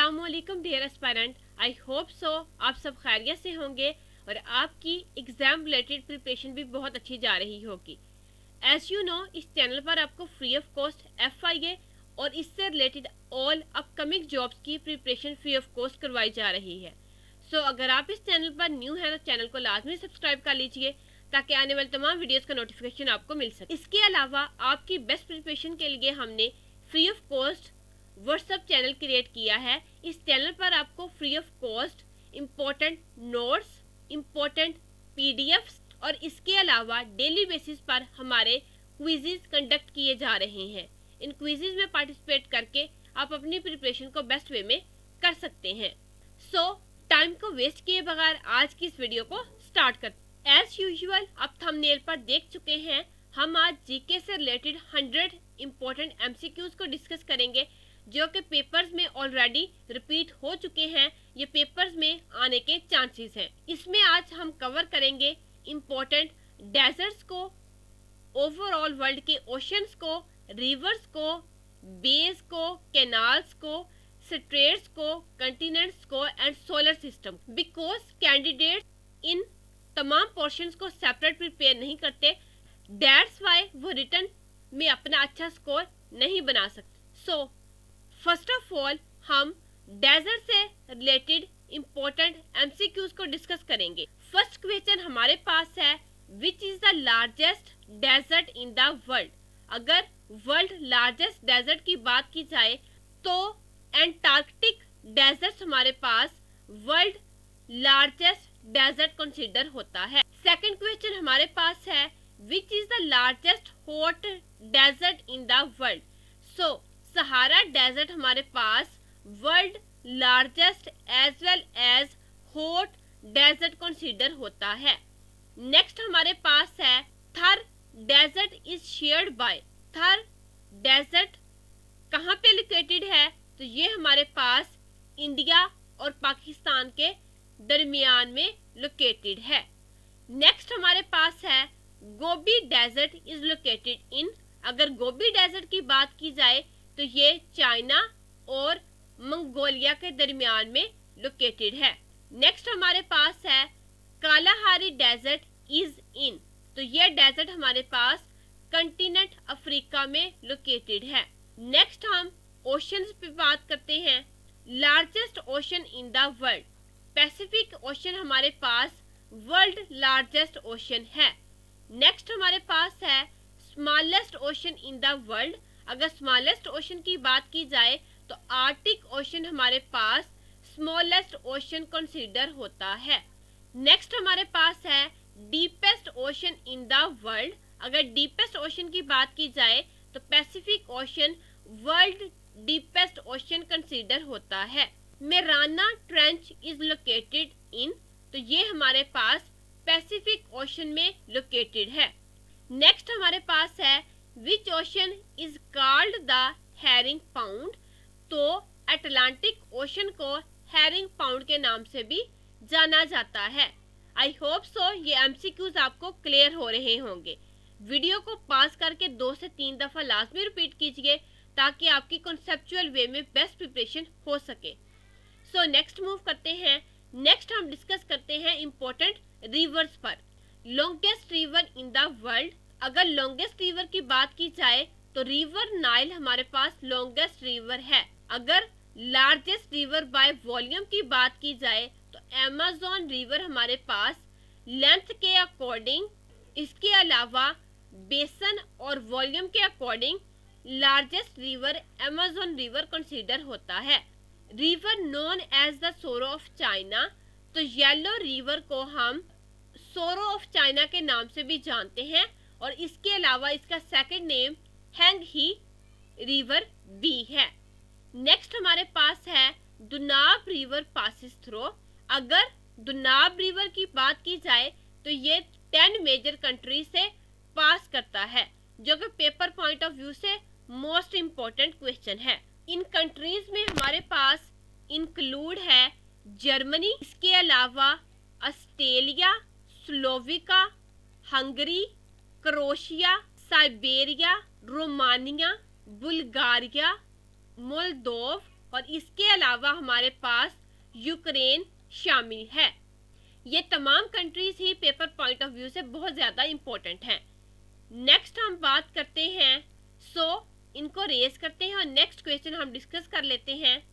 अस्सलामुअलैकुम dear aspirant, I hope so आप सब खैरियत से होंगे और आपकी एग्ज़ाम रिलेटेड प्रिपरेशन भी बहुत अच्छी जा रही होगी। एज यू नो, इस चैनल पर आपको फ्री ऑफ कॉस्ट FIA और इससे रिलेटेड ऑल अपकमिंग जॉब्स की प्रिपरेशन फ्री ऑफ कॉस्ट करवाई जा रही है। सो अगर आप इस चैनल पर न्यू हैं तो चैनल को लाजमी सब्सक्राइब कर लीजिए ताकि आने वाले तमाम वीडियोस का नोटिफिकेशन आपको मिल सके। इसके अलावा आपकी बेस्ट प्रिपरेशन के लिए हमने free of cost WhatsApp channel create किया है। इस चैनल पर आपको free of cost important notes, important PDFs और इसके अलावा डेली बेसिस पर हमारे क्विजेज कंडक्ट किए जा रहे हैं। इन क्विजेज में पार्टिसिपेट करके आप अपनी प्रिपरेशन को बेस्ट वे में कर सकते हैं। सो टाइम को वेस्ट किए बगैर आज की इस वीडियो को स्टार्ट करते हैं। एज यूजुअल आप थंबनेल पर देख चुके हैं, हम आज जीके से रिलेटेड 100 इम्पोर्टेंट MCQs को डिस्कस करेंगे जो कि पेपर्स में ऑलरेडी रिपीट हो चुके हैं। ये पेपर्स में आने के चांसेस हैं। इसमें आज हम कवर करेंगे इम्पोर्टेंट डेजर्ट्स को, ओवरऑल वर्ल्ड के ओशंस को, रिवर्स को, बेस को, कैनाल्स को, स्ट्रेट्स को, कंटिनेंट्स को and solar system. Because candidate in तमाम पोर्शंस को सेपरेट प्रिपेयर नहीं करते, दैट्स वाई वो रिटर्न में अपना अच्छा स्कोर नहीं बना सकते। सो फर्स्ट ऑफ ऑल हम डेजर्ट से रिलेटेड इम्पोर्टेंट MCQs को डिस्कस करेंगे। फर्स्ट क्वेश्चन हमारे पास है, which is the largest desert in the world. अगर वर्ल्ड लार्जेस्ट डेजर्ट की बात की जाए तो एंटार्क्टिक डेजर्ट हमारे पास वर्ल्ड लार्जेस्ट डेजर्ट कंसीडर होता है। सेकंड क्वेश्चन हमारे पास है, which is the largest hot desert in the world. So Sahara desert हमारे पास world largest as well as hot desert consider होता है। नेक्स्ट हमारे पास है, Thar desert is shared by. Thar desert कहाँ पे लोकेटेड है, तो ये हमारे पास इंडिया और पाकिस्तान के दरमियान में लोकेटेड है। नेक्स्ट हमारे पास है, Gobi desert is located in. अगर गोबी डेजर्ट की बात की जाए तो ये चाइना और मंगोलिया के दरमियान में लोकेटेड है। नेक्स्ट हमारे पास है, कालाहारी डेजर्ट इज इन। तो ये डेजर्ट हमारे पास कंटिनेंट अफ्रीका में लोकेटेड है। नेक्स्ट हम ओशंस पे बात करते हैं। Largest ocean in the world, Pacific ocean हमारे पास वर्ल्ड लार्जेस्ट ओशन है। नेक्स्ट हमारे पास है, smallest ocean in the world. अगर स्मॉलेस्ट ओशन की बात की जाए तो आर्टिक ओशन हमारे पास स्मॉलेस्ट ओशन कंसीडर होता है। नेक्स्ट हमारे पास है, deepest ocean in the world. अगर डीपेस्ट ओशन की बात की जाए तो Pacific Ocean world deepest ocean consider होता है। Mariana trench is located in. तो ये हमारे पास पैसिफिक ओशन में लोकेटेड है। नेक्स्ट हमारे पास है, which ocean is called the herring pond. तो अटलांटिक ओशन को हैरिंग पाउंड के नाम से भी जाना जाता है। आई होप सो ये MCQs आपको क्लियर हो रहे होंगे। वीडियो को पास करके 2 से 3 दफा लाजमी रिपीट कीजिए ताकि आपकी कॉन्सेप्चुअल वे में बेस्ट प्रिपरेशन हो सके। सो नेक्स्ट मूव करते हैं। नेक्स्ट हम डिस्कस करते हैं इम्पोर्टेंट रिवर्स पर। Longest river in the world. अगर लॉन्गेस्ट रिवर की बात की जाए तो रिवर नाइल हमारे पास लॉन्गेस्ट रिवर है। अगर लार्जेस्ट रिवर बाय वॉल्यूम की बात की जाए तो अमेज़न रिवर हमारे पास लेंथ के अकॉर्डिंग, इसके अलावा बेसन और वॉल्यूम के according largest river Amazon river consider होता है। River known as the sorrow of China. तो येलो रिवर को हम सोरो ऑफ चाइना के नाम से भी जानते हैं और इसके अलावा इसका सेकंड नेम हैंग ही रिवर भी है। नेक्स्ट हमारे पास है, दुनाब रिवर पासिस थ्रो। अगर दुनाब रिवर की बात की जाए तो ये 10 मेजर कंट्री से पास करता है, जो कि पेपर पॉइंट ऑफ व्यू से मोस्ट इम्पोर्टेंट क्वेश्चन है। इन कंट्रीज में हमारे पास इंक्लूड है जर्मनी, इसके अलावा Australia, Slovakia, Hungary, Croatia, Siberia, Romania, Bulgaria, Moldova, और इसके अलावा हमारे पास यूक्रेन शामिल है। ये तमाम countries he paper point of view से बहुत ज़्यादा इम्पोर्टेंट हैं। नेक्स्ट हम बात करते हैं, इनको रेज करते हैं और नेक्स्ट क्वेश्चन हम डिस्कस कर लेते हैं।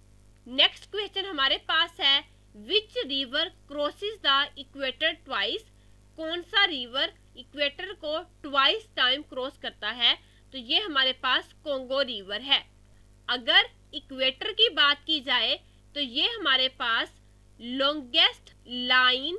नेक्स्ट क्वेश्चन हमारे पास है, which river crosses the equator twice? कौन सा रिवर इक्वेटर को ट्वाइस टाइम क्रॉस करता है? तो ये हमारे पास कोंगो रिवर है। अगर इक्वेटर की बात की जाए तो ये हमारे पास लॉन्गेस्ट लाइन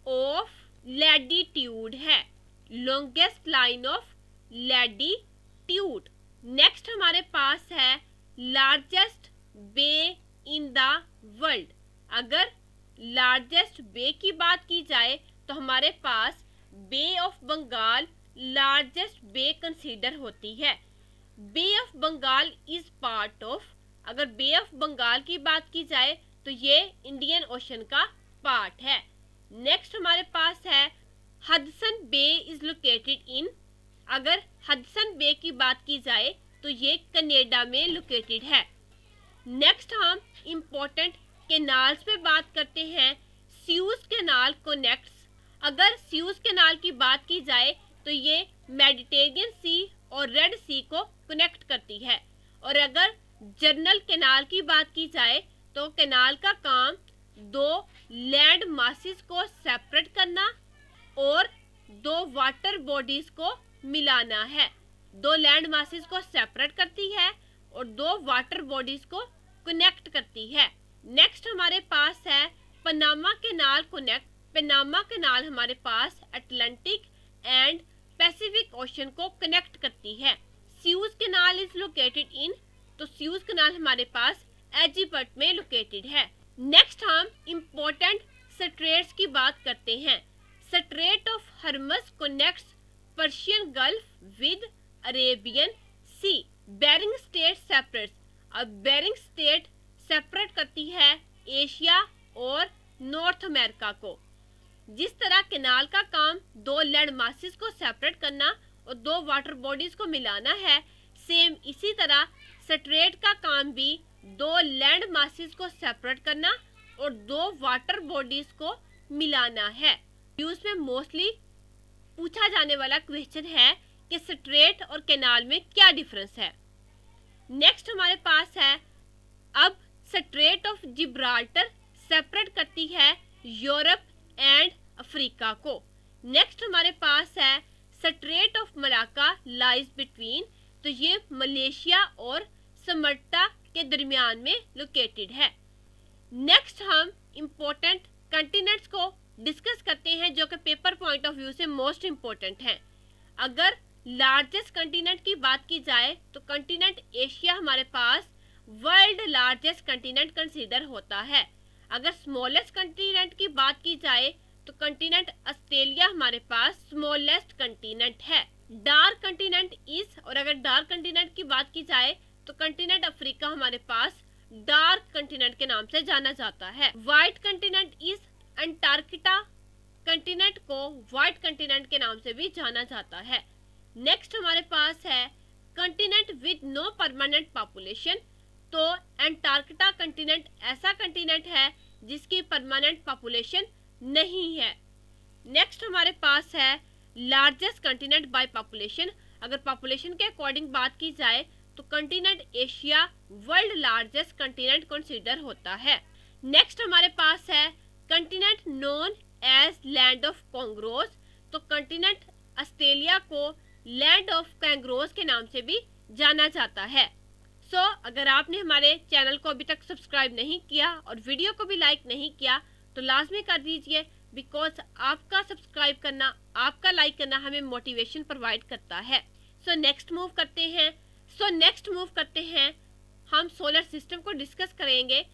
ऑफ लैटिट्यूड है, longest line of latitude. Next हमारे पास है largest bay in the world. अगर लार्जेस्ट बे की बात की जाए तो हमारे पास Bay of Bengal largest bay consider होती है। Bay of Bengal is part of, अगर बे ऑफ बंगाल की बात की जाए तो ये इंडियन ओशन का पार्ट है। नेक्स्ट हमारे पास है Hudson Bay is located in. अगर हडसन बे की बात की जाए तो ये कनाडा में लोकेटेड है। नेक्स्ट हम इम्पोर्टेंट कैनाल्स पे बात करते हैं। Sues canal connects. अगर स्यूज कैनाल की बात की जाए तो ये मेडिटेरियन सी और रेड सी को कनेक्ट करती है। और अगर जर्नल कैनाल की बात की जाए तो कैनाल का काम दो लैंड मासेस को सेपरेट करना और दो वाटर बॉडीज को मिलाना है। दो लैंड मासेस को सेपरेट करती है और दो वाटर बॉडीज को कनेक्ट करती है। नेक्स्ट हमारे पास है Panama Canal connect. Panama Canal हमारे पास अटलांटिक एंड पैसिफिक ओशन को कनेक्ट करती है। Suez Canal is located in, तो स्यूज कैनाल हमारे पास इजिप्ट में लोकेटेड है। नेक्स्ट हम इम्पोर्टेंट स्ट्रेट्स की बात करते हैं। Strait of Hormuz connects Persian Gulf with Arabian Sea. Bering state separates. अब बेरिंग स्टेट सेपरेट करती है एशिया और नॉर्थ अमेरिका को। जिस तरह कैनाल का काम दो लैंड मासेस को सेपरेट करना और दो वाटर बॉडीज को मिलाना है, सेम इसी तरह स्ट्रेट का काम भी दो लैंड मासेस को सेपरेट करना और दो वाटर बॉडीज को मिलाना है। न्यूज़ में मोस्टली पूछा जाने वाला क्वेश्चन है कि स्ट्रेट और कैनाल में क्या डिफरेंस है। नेक्स्ट हमारे पास है, अब स्ट्रेट ऑफ जिब्राल्टर सेपरेट करती है यूरोप एंड अफ्रीका को। नेक्स्ट हमारे पास है straight of Malacca lies between, तो ये मलेशिया और समर्टा के दरमियान में लोकेटेड है। नेक्स्ट हम इम्पोर्टेंट कंटिनेंट्स को डिस्कस करते हैं जो कि पेपर पॉइंट ऑफ व्यू से मोस्ट इम्पोर्टेंट हैं। अगर लार्जेस्ट कंटिनेंट की बात की जाए तो कंटिनेंट एशिया हमारे पास वर्ल्ड लार्जेस्ट कंटिनेंट कंसीडर होता है। अगर स्मॉलेस्ट कंटिनेंट की बात की जाए तो कंटिनेंट ऑस्ट्रेलिया हमारे पास स्मॉलेस्ट कंटिनेंट है। डार्क कंटिनेंट इज, और अगर डार्क कंटिनेंट की बात की जाए तो कंटिनेंट अफ्रीका हमारे पास डार्क कंटिनेंट के नाम से जाना जाता है। White continent is, Antarctica continent को व्हाइट कंटिनेंट के नाम से भी जाना जाता है। नेक्स्ट हमारे पास है continent with no permanent population, तो अंटार्कटिका कंटिनेंट ऐसा कंटिनेंट है जिसकी परमानेंट पॉपुलेशन नहीं है। नेक्स्ट हमारे पास है लार्जेस्ट कंटिनेंट बाय पॉपुलेशन। अगर पॉपुलेशन के अकॉर्डिंग बात की जाए तो continent Asia world largest continent consider होता है। नेक्स्ट हमारे पास है continent known as land of kangaroos, तो कंटिनेंट ऑस्ट्रेलिया को लैंड ऑफ कैंगरोज के नाम से भी जाना जाता है। अगर आपने हमारे चैनल को अभी तक सब्सक्राइब नहीं किया और वीडियो को भी लाइक नहीं किया तो लाजमी कर दीजिए, बिकॉज आपका सब्सक्राइब करना, आपका लाइक करना हमें मोटिवेशन प्रोवाइड करता है। नेक्स्ट मूव करते हैं हम सोलर सिस्टम को डिस्कस करेंगे।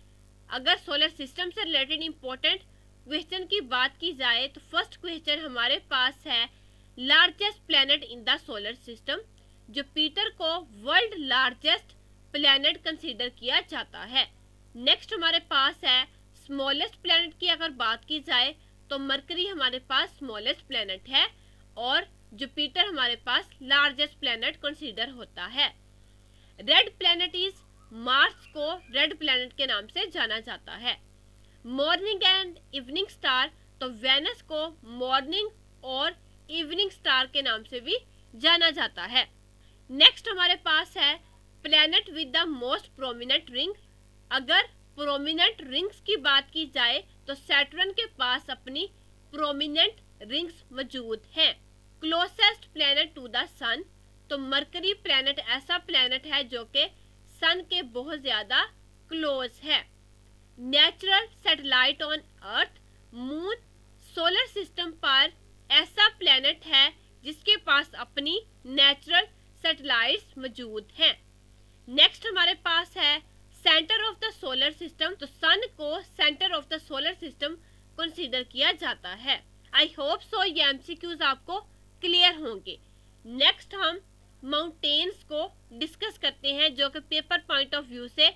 अगर सोलर सिस्टम से रिलेटेड इम्पोर्टेंट क्वेश्चन की बात की जाए तो फर्स्ट क्वेश्चन हमारे पास है largest planet in the solar system. Jupiter को वर्ल्ड लार्जेस्ट प्लैनेट कंसीडर किया जाता है। नेक्स्ट हमारे पास है स्मॉलेस्ट प्लैनेट की अगर बात की जाए तो मरकरी हमारे पास स्मॉलेस्ट प्लैनेट है और जुपिटर हमारे पास लार्जेस्ट प्लैनेट कंसीडर होता है। रेड प्लैनेट इज मार्स को रेड प्लैनेट के नाम से जाना जाता है। मॉर्निंग एंड इवनिंग स्टार, तो वेनस को मॉर्निंग और इवनिंग स्टार के नाम से भी जाना जाता है। नेक्स्ट हमारे पास है planet with the most prominent ring. अगर प्रोमिनेंट रिंग्स की बात की जाए तो सैटर्न के पास अपनी प्रोमिनेंट रिंग्स मौजूद हैं। Closest planet to the sun, तो मरकरी प्लैनेट ऐसा प्लैनेट है जो कि सन के बहुत ज्यादा क्लोज है। Natural satellite on earth, moon solar system पर ऐसा प्लैनेट है जिसके पास अपनी नेचुरल सैटेलाइट्स मौजूद हैं। नेक्स्ट हमारे पास है centre of the solar system, तो सन को centre of the solar system consider किया जाता है। आई होप सो ये एमसीक्यूज आपको क्लियर होंगे। नेक्स्ट हम माउंटेन्स को डिस्कस करते हैं जो कि पेपर पॉइंट ऑफ व्यू से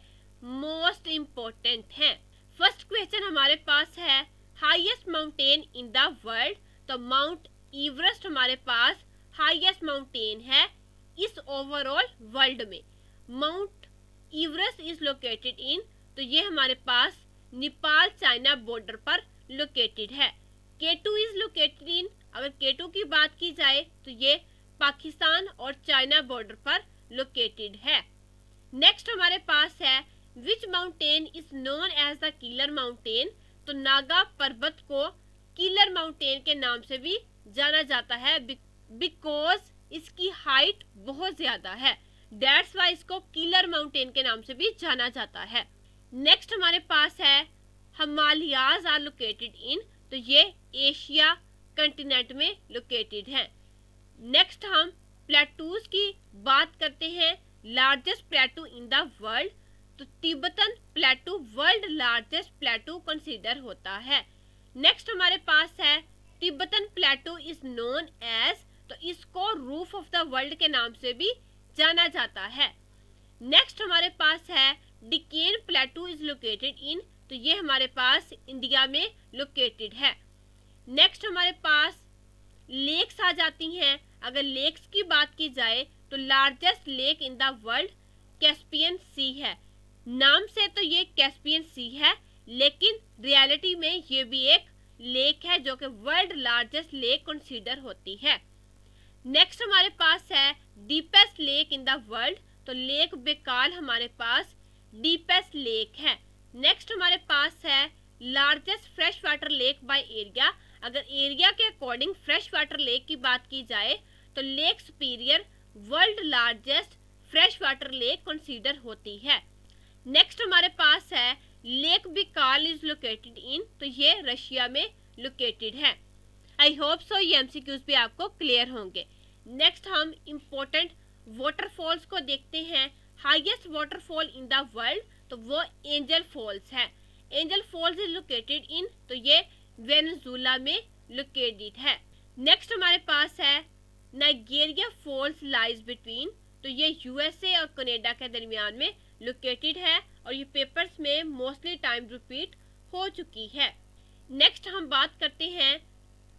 मोस्ट इम्पोर्टेंट है। फर्स्ट क्वेश्चन हमारे पास है highest mountain in the world, तो माउंट एवरेस्ट हमारे पास हाईएस्ट माउंटेन है इस ओवरऑल वर्ल्ड में। Mount Everest is located in, तो ये हमारे पास नेपाल चाइना बॉर्डर पर लोकेटेड है। K2 इज लोकेटेड इन, अगर K2 की बात की जाए तो ये पाकिस्तान और चाइना बॉर्डर पर लोकेटेड है। नेक्स्ट हमारे पास है which mountain is known as the killer mountain, तो नागा पर्वत को किलर माउंटेन के नाम से भी जाना जाता है बिकॉज इसकी हाइट बहुत ज्यादा है, दैट्स वाई इसको किलर माउंटेन के नाम से भी जाना जाता है। नेक्स्ट हमारे पास है हिमालयाज आर लोकेटेड इन, तो ये एशिया कंटिनेंट में लोकेटेड है। नेक्स्ट हम प्लेटूज की बात करते हैं, largest plateau in the world, तो Tibetan plateau world largest plateau consider होता है। नेक्स्ट हमारे पास है Tibetan plateau is known as, तो इसको रूफ ऑफ द वर्ल्ड के नाम से भी जाना जाता है। नेक्स्ट हमारे पास है डिकेन प्लेटू इज लोकेटेड इन, तो ये हमारे पास इंडिया में लोकेटेड है। नेक्स्ट हमारे पास लेक्स आ जाती हैं। अगर लेक्स की बात की जाए तो largest lake in the world Caspian Sea है। नाम से तो ये कैस्पियन सी है, लेकिन रियलिटी में ये भी एक लेक है जो कि वर्ल्ड लार्जेस्ट लेक कंसीडर होती है। नेक्स्ट हमारे पास है deepest lake in the world, तो लेक बेकाल हमारे पास डीपेस्ट लेक है। नेक्स्ट हमारे पास है largest fresh water lake bye area. अगर एरिया के अकॉर्डिंग फ्रेश वाटर लेक की बात की जाए तो lake superior world largest fresh water lake consider होती है। नेक्स्ट हमारे पास है लेक बिकाल इज लोकेटेड इन, तो ये रशिया में लोकेटेड है। आई होप सो ये एमसीक्यूज भी आपको क्लियर होंगे। नेक्स्ट हम इम्पोर्टेंट वाटरफॉल्स को देखते हैं। Highest waterfall in the world, तो वो एंजल फॉल्स है। Angel Falls is located in, तो ये वेनेजुला में लोकेटेड है। नेक्स्ट हमारे पास है नाइजेरिया फॉल्स लाइज बिटवीन, तो ये यूएसए और कनाडा के दरमियान में लोकेटेड है और ये पेपर्स में मोस्टली टाइम रिपीट हो चुकी है। नेक्स्ट हम बात करते हैं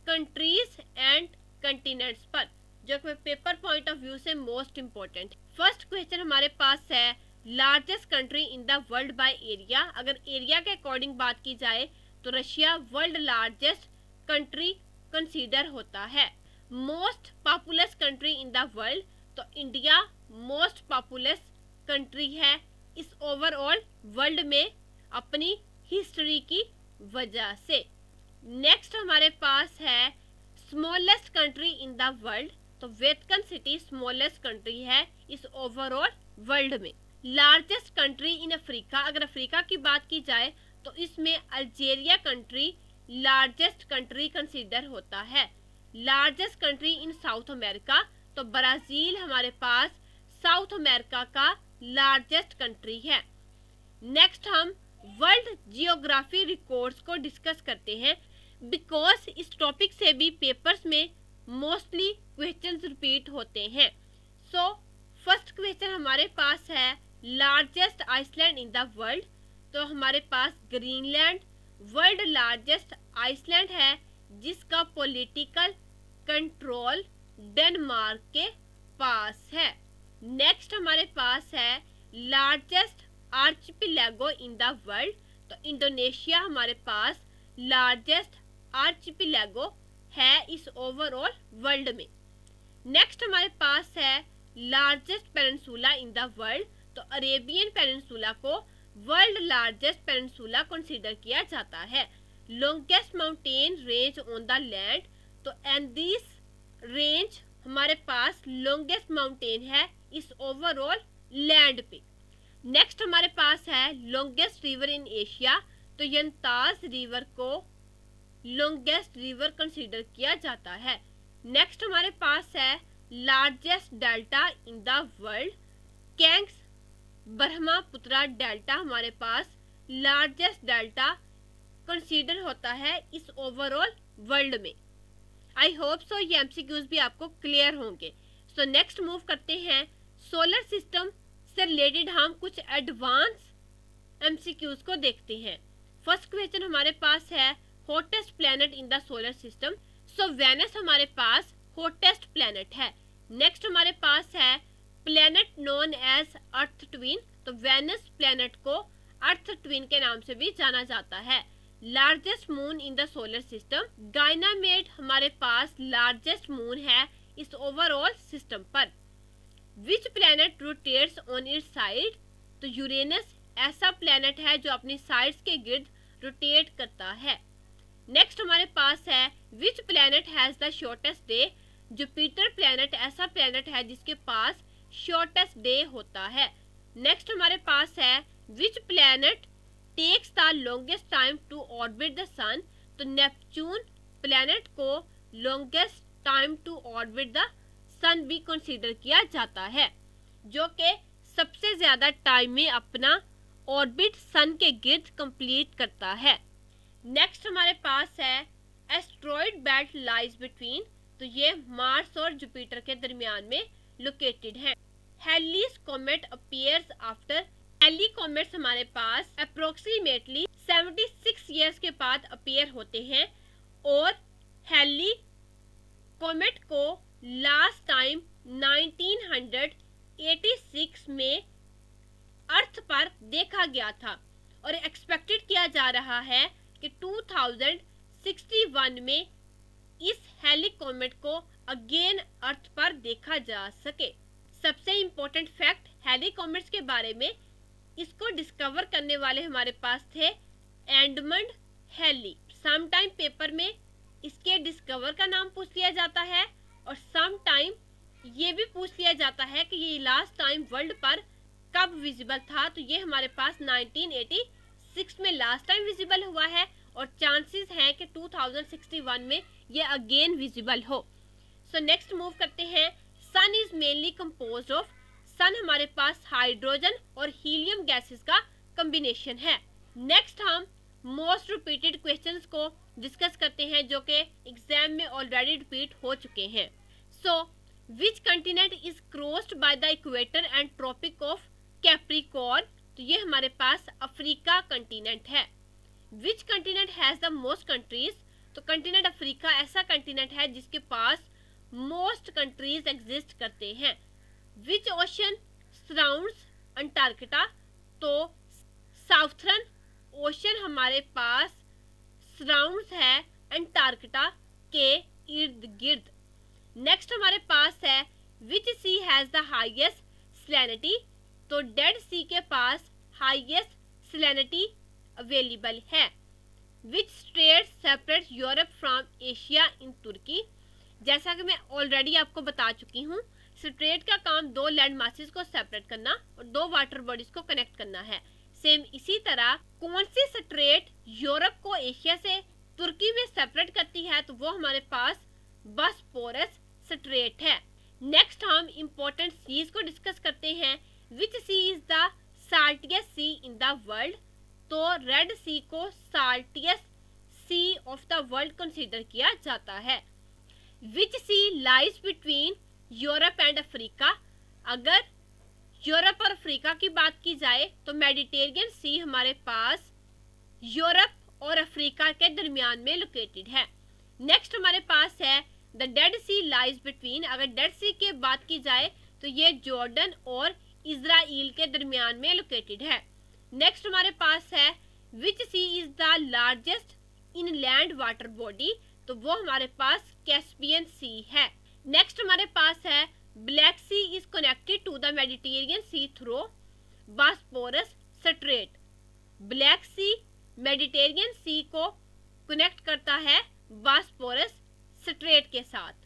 कंट्रीज एंड कंटिनेंट्स पर, जो कि पेपर पॉइंट ऑफ व्यू से मोस्ट इम्पोर्टेंट। फर्स्ट क्वेश्चन हमारे पास है largest country in the world by area. अगर एरिया के अकॉर्डिंग बात की जाए तो Russia world largest country consider होता है। Most populous country in the world, तो इंडिया मोस्ट पॉपुलस कंट्री है इस ओवरऑल वर्ल्ड में अपनी हिस्ट्री की वजह से। नेक्स्ट हमारे पास है smallest country in the world, तो वेटिकन सिटी स्मॉलेस्ट कंट्री है इस ओवरऑल वर्ल्ड में। लार्जेस्ट कंट्री इन अफ्रीका, अगर अफ्रीका की बात की जाए तो इसमें Algeria country largest country consider होता है। Largest country in south America, तो ब्राजील हमारे पास साउथ अमेरिका का लार्जेस्ट कंट्री है। नेक्स्ट हम वर्ल्ड जियोग्राफी रिकॉर्ड्स को डिस्कस करते हैं बिकॉज इस टॉपिक से भी पेपर्स में मोस्टली क्वेश्चंस रिपीट होते हैं। सो फर्स्ट क्वेश्चन हमारे पास है largest island in the world, तो हमारे पास ग्रीनलैंड वर्ल्ड लार्जेस्ट आइसलैंड है जिसका पॉलिटिकल कंट्रोल डेनमार्क के पास है। नेक्स्ट हमारे पास है लार्जेस्ट आर्चिपिलेगो इन द वर्ल्ड, तो इंडोनेशिया हमारे पास लार्जेस्ट आर्चिपिलेगो है इस ओवरऑल वर्ल्ड में। नेक्स्ट हमारे पास है largest peninsula in the world, तो अरेबियन पेनिनसुला को वर्ल्ड लार्जेस्ट पेनिनसुला कंसीडर किया जाता है। Longest mountain range on the land, तो एंडीज रेंज हमारे पास लॉन्गेस्ट माउंटेन है इस ओवरऑल लैंड पे। नेक्स्ट हमारे पास है लॉन्गेस्ट रिवर इन एशिया, तो यंतास रिवर को लॉन्गेस्ट रिवर कंसीडर किया जाता है। नेक्स्ट हमारे पास है largest delta in the world, Ganges Brahmaputra delta हमारे पास लार्जेस्ट डेल्टा कंसीडर होता है इस ओवरऑल वर्ल्ड में। आई होप सो ये एमसीक्यूज भी आपको क्लियर होंगे। सो नेक्स्ट मूव करते हैं सोलर सिस्टम से रिलेटेड, हम कुछ एडवांस एमसीक्यूज को देखते हैं। फर्स्ट क्वेश्चन हमारे पास है hottest planet in the solar system, so Venus हमारे पास हॉटेस्ट प्लैनेट है। नेक्स्ट हमारे पास है planet known as earth twin, तो वेनस प्लैनेट को अर्थ ट्विन के नाम से भी जाना जाता है। Largest moon in the solar system, Ganymede हमारे पास लार्जेस्ट मून है इस ओवरऑल सिस्टम पर। Which planet rotates on its side, तो यूरेनस ऐसा प्लैनेट है जो अपनी साइड्स के गिर्द रोटेट करता है। नेक्स्ट हमारे पास है which planet has the shortest day, Jupiter planet ऐसा प्लैनेट है जिसके पास शॉर्टेस्ट डे होता है। नेक्स्ट हमारे पास है which planet takes the longest time to orbit the sun, तो नेपच्यून प्लैनेट को longest time to orbit the sun भी कंसीडर किया जाता है, जो कि सबसे ज्यादा टाइम में अपना ऑर्बिट सन के गिर्द कंप्लीट करता है। नेक्स्ट हमारे पास है एस्ट्रॉइड बेल्ट लाइज बिटवीन, तो ये मार्स और जुपिटर के दरमियान में लोकेटेड है। Halley's comet appears after, Halley comets हमारे पास अप्रोक्सीमेटली 76 ईयर्स के बाद अपीयर होते हैं और हेली कॉमेट को लास्ट टाइम 1986 में अर्थ पर देखा गया था और एक्सपेक्टेड किया जा रहा है कि 2061 में इस हेली कॉमेट को अगेन अर्थ पर देखा जा सके। सबसे इम्पोर्टेंट फैक्ट हेली कॉमेट्स के बारे में, इसको डिस्कवर करने वाले हमारे पास थे Edmond Halley. Some time paper में इसके डिस्कवर का नाम पूछ लिया जाता है और सम टाइम ये भी पूछ लिया जाता है कि ये लास्ट टाइम वर्ल्ड पर कब विजिबल था, तो ये हमारे पास 1986 में लास्ट टाइम विजिबल हुआ है और चांसेस हैं कि 2061 में ये अगेन विजिबल हो। सो नेक्स्ट मूव करते हैं, सन इज मेनली कंपोज्ड ऑफ, सन हमारे पास हाइड्रोजन और हीलियम गैसेस का कॉम्बिनेशन है। नेक्स्ट हम मोस्ट रिपीटेड क्वेश्चंस को डिस्कस करते हैं जो कि एग्जाम में ऑलरेडी रिपीट हो चुके हैं। So which continent is crossed by the equator and tropic of Capricorn, तो ये हमारे पास अफ्रीका कंटिनेंट है। Which continent has the most countries, तो कंटिनेंट अफ्रीका ऐसा कंटिनेंट है जिसके पास मोस्ट कंट्रीज एग्जिस्ट करते हैं। विच ओशन सराउंड्स अंटार्कटिका, तो साउथर्न ओशन हमारे पास सराउंड्स है अंटार्कटिका के इर्द गिर्द। नेक्स्ट हमारे पास है which sea has the highest salinity, तो डेड सी के पास हाईएस्ट सैलिनिटी अवेलेबल है। Which state separate Europe from Asia in Turkey, जैसा कि मैं ऑलरेडी आपको बता चुकी हूँ, स्ट्रेट का काम दो लैंड मासेस को सेपरेट करना और दो वाटर बॉडीज को कनेक्ट करना है। सेम इसी तरह कौन सी स्ट्रेट यूरोप को एशिया से तुर्की में सेपरेट करती है, तो वो हमारे पास बॉस्फोरस स्ट्रेट है। नेक्स्ट हम इम्पोर्टेंट सीज को डिस्कस करते हैं। Which sea is the saltiest sea in the world, तो रेड सी को saltiest sea of the world consider किया जाता है। Which sea lies between Europe and Africa, अगर यूरोप और अफ्रीका की बात की जाए तो मेडिटेरियन सी हमारे पास यूरोप और अफ्रीका के दरमियान में लोकेटेड है। नेक्स्ट हमारे पास है the Dead Sea lies between, अगर डेड सी की बात की जाए तो ये जॉर्डन और इजराइल के दरमियान में लोकेटेड है। नेक्स्ट हमारे पास है which sea is the largest inland water body, तो वो हमारे पास कैस्पियन सी है। नेक्स्ट हमारे पास है Black Sea is connected to the Mediterranean Sea through Bosphorus strait. Black Sea Mediterranean Sea को कनेक्ट करता है बॉस्फोरस स्ट्रेट के साथ।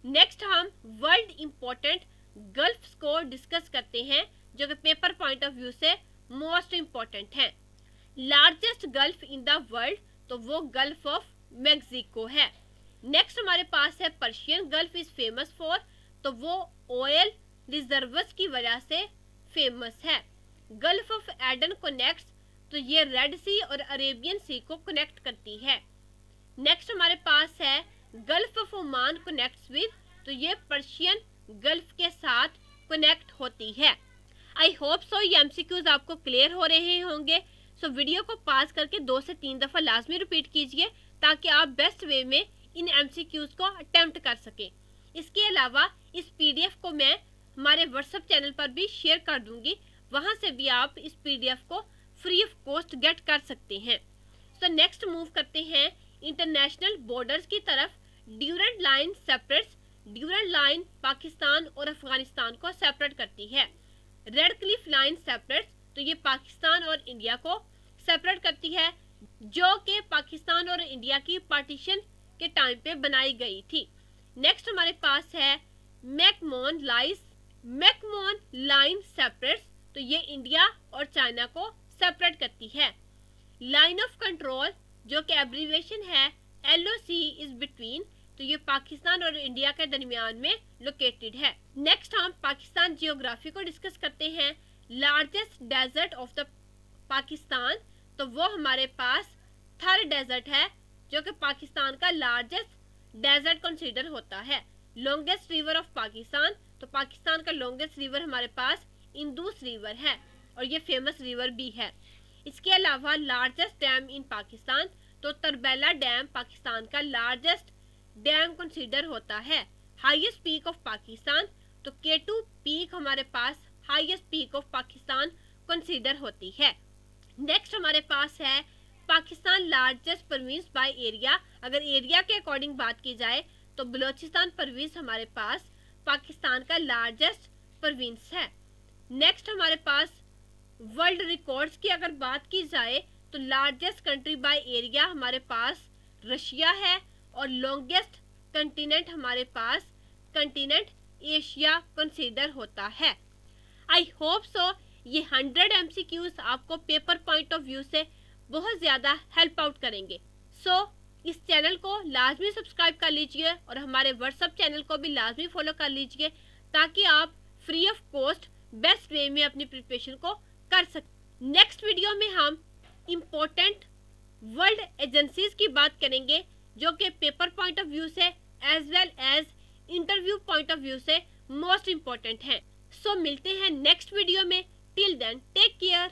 नेक्स्ट हम वर्ल्ड इंपॉर्टेंट गल्फ्स को डिस्कस करते हैं जो कि पेपर पॉइंट ऑफ व्यू से मोस्ट इंपॉर्टेंट है। Largest gulf in the world, तो वो गल्फ ऑफ मैक्सिको है। नेक्स्ट हमारे पास है Persian gulf is famous for, तो वो ऑयल रिजर्व्स की वजह से फेमस है। गल्फ ऑफ एडन कनेक्ट्स, तो ये रेड सी और अरेबियन सी को कनेक्ट करती है। नेक्स्ट हमारे पास है gulf of Oman connects with, तो ये पर्शियन गल्फ के साथ कनेक्ट होती है। आई होप सो ये एमसीक्यूज आपको क्लियर हो रहे होंगे। सो वीडियो को पास करके 2 से 3 दफ़ा लाजमी रिपीट कीजिए ताकि आप बेस्ट वे में इन एमसीक्यूज को अटेम्प्ट कर सकें। इसके अलावा इस पीडीएफ को मैं हमारे व्हाट्सएप चैनल पर भी शेयर कर दूंगी, वहां से भी आप इस पीडीएफ को फ्री ऑफ कॉस्ट गेट कर सकते हैं। सो नेक्स्ट मूव करते हैं इंटरनेशनल बॉर्डर्स की तरफ। Durand Line separates, Durand Line Pakistan और अफगानिस्तान को सेपरेट करती है। रेड क्लिफ लाइन सेपरेट्स, तो ये पाकिस्तान और इंडिया को सेपरेट करती है, जो कि पाकिस्तान और इंडिया की पार्टीशन के टाइम पे बनाई गई थी। नेक्स्ट हमारे पास है मैकमोहन लाइन सेपरेट्स, तो ये इंडिया और चाइना को सेपरेट करती है। लाइन ऑफ कंट्रोल, जो कि एब्रीविएशन है LOC इज बिटवीन, तो ये पाकिस्तान और इंडिया के दरमियान में लोकेटेड है। नेक्स्ट हम पाकिस्तान जियोग्राफी को डिस्कस करते हैं। Largest desert of the Pakistan, तो वो हमारे पास थर डेजर्ट है, जो कि पाकिस्तान का लार्जेस्ट डेजर्ट कंसीडर होता है। लॉन्गेस्ट रिवर ऑफ पाकिस्तान, तो पाकिस्तान का लॉन्गेस्ट रिवर हमारे पास इंदुस रिवर है और ये फेमस रिवर भी है। इसके अलावा लार्जेस्ट डैम इन पाकिस्तान, तो तरबेला डैम पाकिस्तान का लार्जेस्ट डैम कंसीडर होता है। हाईएस्ट पीक ऑफ पाकिस्तान, तो K2 पीक हमारे पास highest peak of Pakistan consider होती है। नेक्स्ट हमारे पास है Pakistan largest province by area. अगर एरिया के अकॉर्डिंग बात की जाए तो बलोचिस्तान प्रोविंस हमारे पास पाकिस्तान का लार्जेस्ट प्रोविंस है। नेक्स्ट हमारे पास वर्ल्ड रिकॉर्ड्स की अगर बात की जाए तो लार्जेस्ट कंट्री बाय एरिया हमारे पास रशिया है और लॉन्गेस्ट कंटिनेंट हमारे पास कंटिनेंट एशिया कंसीडर होता है। आई होप सो ये 100 MCQs आपको पेपर पॉइंट ऑफ व्यू से बहुत ज़्यादा हेल्प आउट करेंगे। इस चैनल को लाजमी सब्सक्राइब कर लीजिए और हमारे व्हाट्सएप चैनल को भी लाजमी फॉलो कर लीजिए ताकि आप free of cost best way में अपनी प्रिपरेशन को कर सकें। नेक्स्ट वीडियो में हम इम्पोर्टेंट वर्ल्ड एजेंसीज की बात करेंगे जो कि पेपर पॉइंट ऑफ व्यू से as well as interview point of view से मोस्ट इम्पोर्टेंट हैं। मिलते हैं नेक्स्ट वीडियो में। Till then take care.